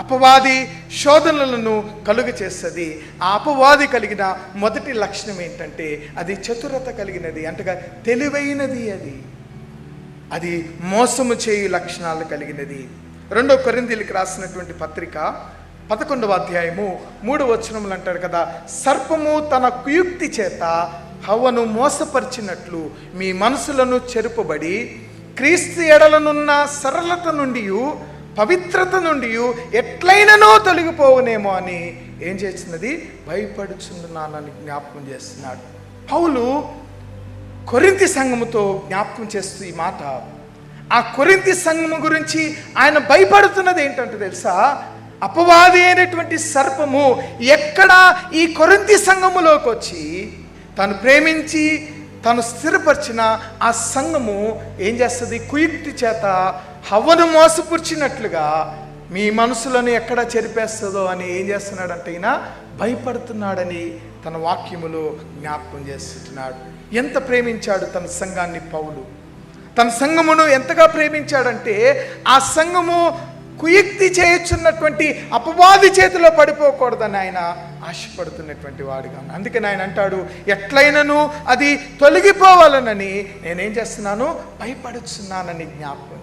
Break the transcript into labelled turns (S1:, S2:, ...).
S1: అపవాది శోధనలను కలుగ చేస్తుంది. ఆ అపవాది కలిగిన మొదటి లక్షణం ఏంటంటే అది చతురత కలిగినది, అంటే తెలివైనది. అది మోసము చేయు లక్షణాలు కలిగినది. 2 కొరింథీయులకు రాసినటువంటి పత్రిక 11వ అధ్యాయము 3వ వచనములు అంటారు కదా, సర్పము తన కుయుక్తి చేత హవ్వను మోసపరిచినట్లు మీ మనసులను చెరుపబడి క్రీస్తు ఎడలనున్న సరళత నుండి పవిత్రత నుండి ఎట్లయిననో తొలగిపోవునేమో అని ఏం చేస్తున్నది, భయపడుచున్నానని జ్ఞాపకం చేస్తున్నాడు. పౌలు కొరింథీ సంఘముతో జ్ఞాపకం చేస్తూ ఈ మాట, ఆ కొరింథీ సంఘము గురించి ఆయన భయపడుతున్నది ఏంటంటే తెలుసా, అపవాది అయినటువంటి సర్పము ఎక్కడ ఈ కొరింథీ సంఘములోకి వచ్చి తను ప్రేమించి తను స్థిరపరిచిన ఆ సంఘము ఏం చేస్తుంది, కుయుక్తి చేత హవ్వను మోసపుర్చినట్లుగా మీ మనసులను ఎక్కడ చెరిపేస్తుందో అని ఏం చేస్తున్నాడంటే ఈయన భయపడుతున్నాడని తన వాక్యములో జ్ఞాపకం చేస్తున్నాడు. ఎంత ప్రేమించాడు తన సంఘాన్ని పౌలు, తన సంఘమును ఎంతగా ప్రేమించాడంటే ఆ సంఘము కుయుక్తి చేయొచ్చున్నటువంటి అపవాది చేతిలో పడిపోకూడదని ఆయన ఆశపడుతున్నటువంటి వాడుగా. అందుకని ఆయన అంటాడు, ఎట్లయినను అది తొలగిపోవాలనని నేనేం చేస్తున్నాను, భయపడుతున్నానని జ్ఞాపకం